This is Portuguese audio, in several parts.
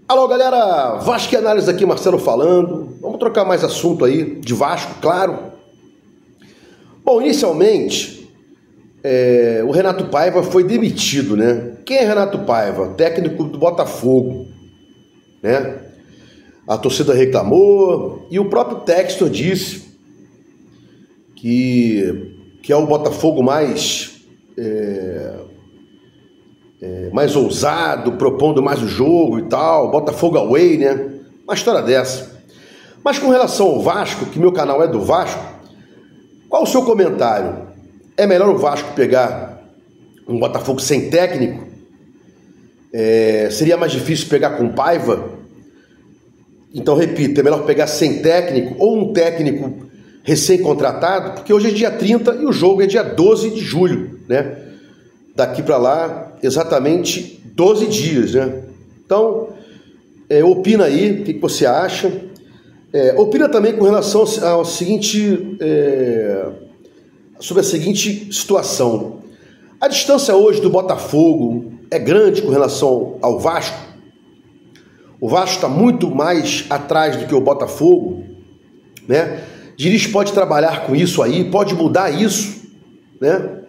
Alô galera, Vasco e Análise aqui, Marcelo falando. Vamos trocar mais assunto aí, de Vasco, claro. Bom, inicialmente, o Renato Paiva foi demitido, né? Quem é Renato Paiva? Técnico do Botafogo, né? A torcida reclamou e o próprio Textor disse que é o Botafogo mais ousado, propondo mais o jogo e tal, Botafogo away, né? Uma história dessa. Mas com relação ao Vasco, que meu canal é do Vasco, qual o seu comentário? É melhor o Vasco pegar um Botafogo sem técnico? Seria mais difícil pegar com Paiva? Então, repito, é melhor pegar sem técnico ou um técnico recém-contratado? Porque hoje é dia 30 e o jogo é dia 12 de julho, né? Daqui para lá, exatamente 12 dias, né? Então, opina aí, o que você acha? Opina também com relação ao seguinte, sobre a seguinte situação. A distância hoje do Botafogo é grande com relação ao Vasco. O Vasco está muito mais atrás do que o Botafogo, né? Diniz pode trabalhar com isso aí, pode mudar isso, né?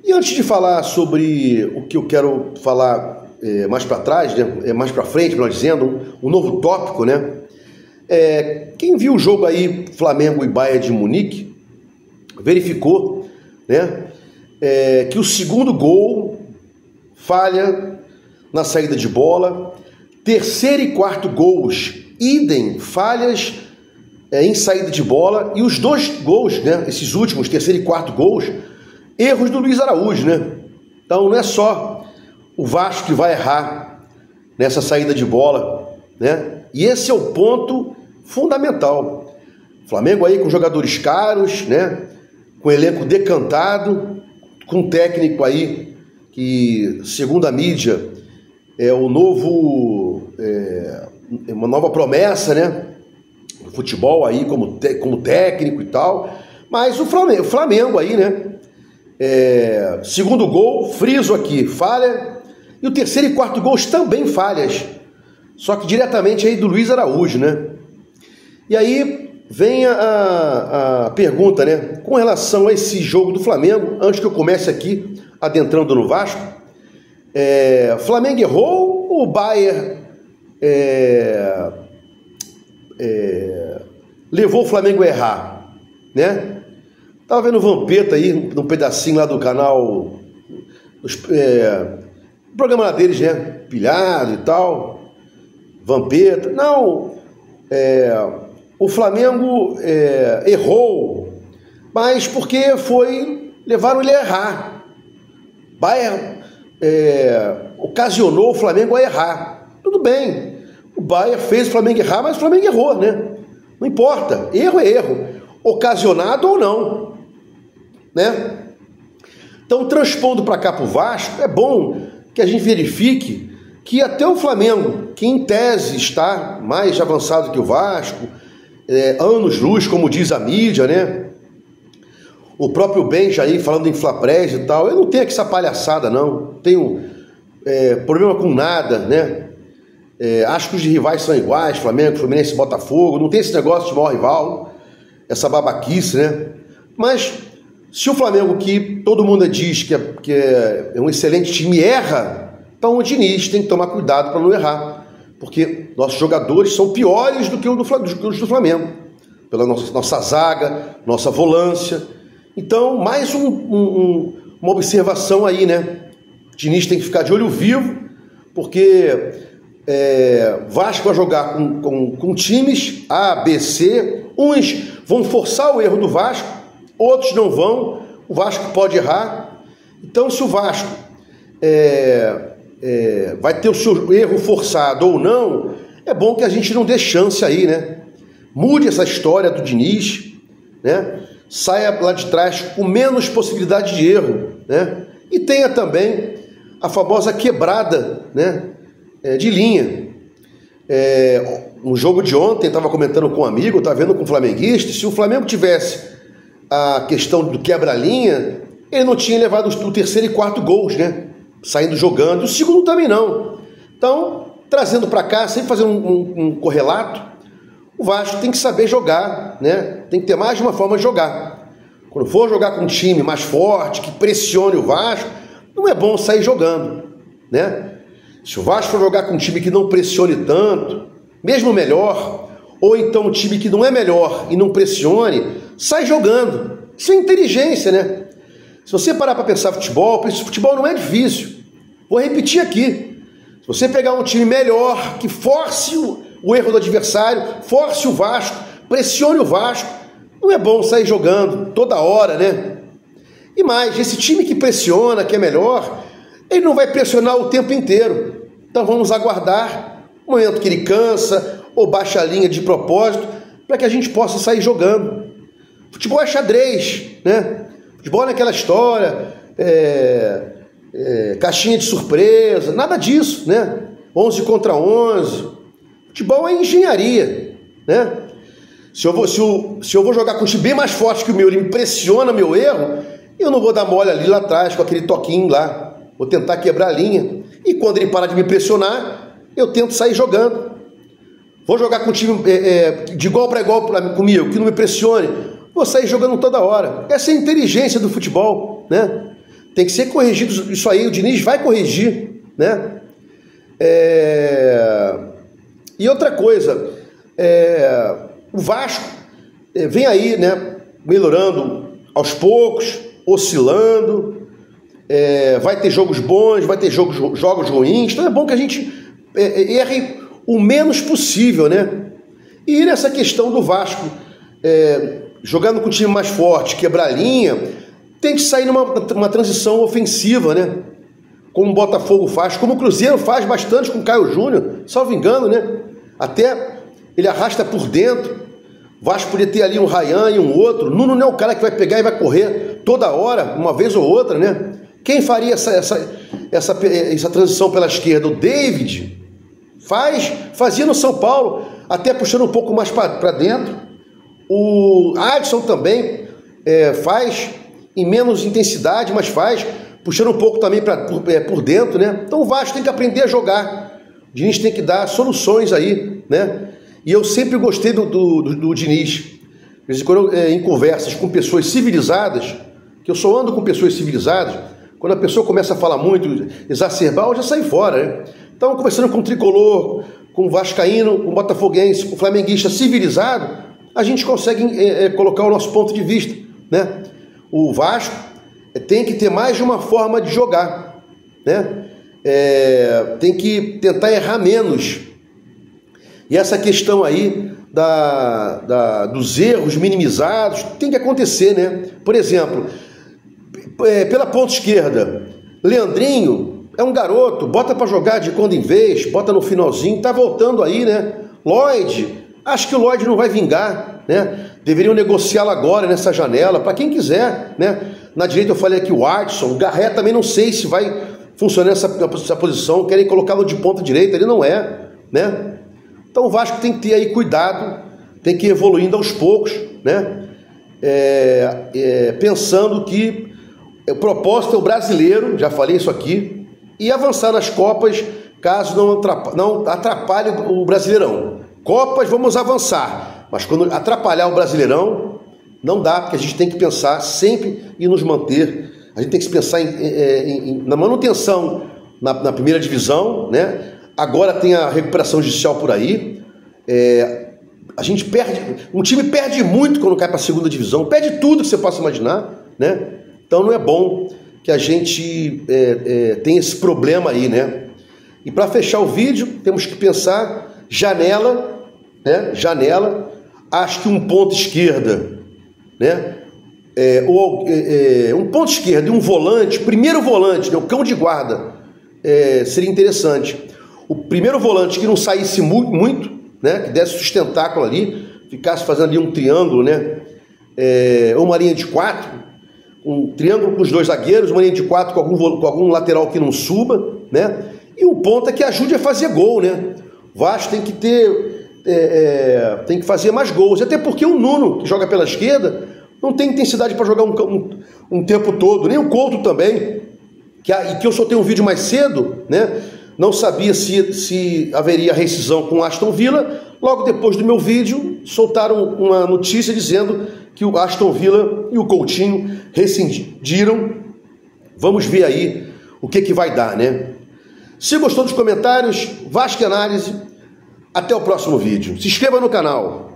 E antes de falar sobre o que eu quero falar mais para trás, né, mais para frente, melhor dizendo, um novo tópico, né? Quem viu o jogo aí, Flamengo e Bayern de Munique, verificou, né, que o segundo gol falha na saída de bola, terceiro e quarto gols, idem, falhas em saída de bola, e os dois gols, né, esses últimos, terceiro e quarto gols, erros do Luiz Araújo, né? Então não é só o Vasco que vai errar nessa saída de bola, né? E esse é o ponto fundamental. Flamengo aí com jogadores caros, né? Com elenco decantado, com um técnico aí que, segundo a mídia, é o novo, uma nova promessa, né? Do futebol aí como técnico e tal. Mas o Flamengo aí, né? Segundo gol, friso aqui, falha, e o terceiro e quarto gols também falhas, só que diretamente aí do Luiz Araújo, né? E aí vem a pergunta, né? Com relação a esse jogo do Flamengo, antes que eu comece aqui adentrando no Vasco, Flamengo errou ou o Bayern levou o Flamengo a errar, né? Tava vendo o Vampeta aí, num pedacinho lá do canal, programa lá deles, né? Pilhado e tal, Vampeta. Não, o Flamengo errou, mas porque levaram ele a errar. Bayern ocasionou o Flamengo a errar. Tudo bem, o Bayern fez o Flamengo errar, mas o Flamengo errou, né? Não importa, erro é erro, ocasionado ou não, né? Então, transpondo para cá para o Vasco, é bom que a gente verifique que até o Flamengo, que em tese está mais avançado que o Vasco, anos-luz, como diz a mídia, né? O próprio Benja aí falando em Flaprés e tal, eu não tenho essa palhaçada, não tenho problema com nada, né? Acho que os rivais são iguais, Flamengo, Fluminense, Botafogo, não tem esse negócio de maior rival, essa babaquice, né? Mas se o Flamengo, que todo mundo diz que é um excelente time, erra, então o Diniz tem que tomar cuidado para não errar, porque nossos jogadores são piores do que os do Flamengo, pela nossa zaga, nossa volância. Então, mais uma observação aí, né? O Diniz tem que ficar de olho vivo, porque Vasco vai jogar com times A, B, C, uns vão forçar o erro do Vasco, outros não vão, o Vasco pode errar. Então, se o Vasco vai ter o seu erro forçado ou não, é bom que a gente não dê chance aí, né? Mude essa história do Diniz, né? Saia lá de trás com menos possibilidade de erro, né? E tenha também a famosa quebrada, né? De linha. No jogo de ontem, estava comentando com um amigo, estava vendo com um flamenguista, se o Flamengo tivesse a questão do quebra-linha, ele não tinha levado o terceiro e quarto gols, né? Saindo jogando, o segundo também não. Então, trazendo para cá, sempre fazendo um correlato, o Vasco tem que saber jogar, né? Tem que ter mais de uma forma de jogar. Quando for jogar com um time mais forte, que pressione o Vasco, não é bom sair jogando, né? Se o Vasco for jogar com um time que não pressione tanto, mesmo melhor, ou então um time que não é melhor e não pressione, sai jogando. Isso é inteligência, né? Se você parar para pensar futebol não é difícil. Vou repetir aqui. Se você pegar um time melhor, que force o erro do adversário, force o Vasco, pressione o Vasco, não é bom sair jogando toda hora, né? E mais, esse time que pressiona, que é melhor, ele não vai pressionar o tempo inteiro. Então vamos aguardar o momento que ele cansa ou baixa a linha de propósito para que a gente possa sair jogando. Futebol é xadrez, né? Futebol é aquela história, caixinha de surpresa, nada disso, né? 11 contra 11. Futebol é engenharia, né? Se eu vou jogar com um time bem mais forte que o meu, ele me pressiona meu erro, eu não vou dar mole ali lá atrás com aquele toquinho lá. Vou tentar quebrar a linha. E quando ele parar de me pressionar, eu tento sair jogando. Vou jogar com um time de igual para igual comigo, que não me pressione. Vou sair jogando toda hora. Essa é a inteligência do futebol, né? Tem que ser corrigido isso aí, o Diniz vai corrigir, né? E outra coisa, o Vasco vem aí, né, melhorando aos poucos, oscilando, vai ter jogos bons, vai ter jogos ruins, então é bom que a gente erre o menos possível, né? E nessa questão do Vasco, jogando com um time mais forte, quebrar a linha, tem que sair numa transição ofensiva, né? Como o Botafogo faz, como o Cruzeiro faz bastante com o Caio Júnior, salvo engano, né? Até ele arrasta por dentro. O Vasco podia ter ali um Ryan e um outro. Nuno não é o cara que vai pegar e vai correr toda hora, uma vez ou outra, né? Quem faria essa transição pela esquerda? O David fazia no São Paulo, até puxando um pouco mais para dentro. O Adson também faz em menos intensidade, mas faz, puxando um pouco também por dentro, né? Então o Vasco tem que aprender a jogar. O Diniz tem que dar soluções aí, né? E eu sempre gostei do Diniz. De vez em quando, em conversas com pessoas civilizadas, que eu só ando com pessoas civilizadas, quando a pessoa começa a falar muito, exacerbar, eu já saio fora, né? Então, conversando com o tricolor, com o vascaíno, com o botafoguense, com o flamenguista civilizado, a gente consegue colocar o nosso ponto de vista, né? O Vasco tem que ter mais de uma forma de jogar, né? Tem que tentar errar menos. E essa questão aí dos erros minimizados tem que acontecer, né? Por exemplo, pela ponta esquerda, Leandrinho é um garoto, bota para jogar de quando em vez, bota no finalzinho, tá voltando aí, né? Lloyd, acho que o Lloyd não vai vingar, né? Deveriam negociá-lo agora nessa janela, para quem quiser, né? Na direita eu falei aqui o Adson, o Garré também não sei se vai funcionar essa posição, querem colocá-lo de ponta direita, ele não é, né? Então o Vasco tem que ter aí cuidado, tem que ir evoluindo aos poucos, né? Pensando que o propósito é o brasileiro, já falei isso aqui, e avançar nas Copas, caso não atrapalhe o Brasileirão. Copas, vamos avançar, mas quando atrapalhar o Brasileirão, não dá, porque a gente tem que pensar sempre e nos manter, a gente tem que pensar na manutenção na primeira divisão, né? Agora tem a recuperação judicial por aí, a gente um time perde muito quando cai para a segunda divisão, perde tudo que você possa imaginar, né? Então não é bom que a gente tenha esse problema aí, né? E para fechar o vídeo, temos que pensar janela, né? Janela, acho que um ponto esquerda, né? Um ponto esquerdo e um volante, primeiro volante, né? O cão de guarda, seria interessante. O primeiro volante que não saísse muito, né? Que desse sustentáculo ali, ficasse fazendo ali um triângulo, né? Ou uma linha de 4, um triângulo com os dois zagueiros, uma linha de 4 com algum lateral que não suba, né? E um ponta que ajude a fazer gol, né? O Vasco tem que tem que fazer mais gols, até porque o Nuno, que joga pela esquerda, não tem intensidade para jogar um tempo todo, nem o Couto também, que eu soltei um vídeo mais cedo, né? não sabia se haveria rescisão com o Aston Villa. Logo depois do meu vídeo, soltaram uma notícia dizendo que o Aston Villa e o Coutinho rescindiram. Vamos ver aí o que vai dar, né? Se gostou dos comentários, Vasco Análise. Até o próximo vídeo. Se inscreva no canal.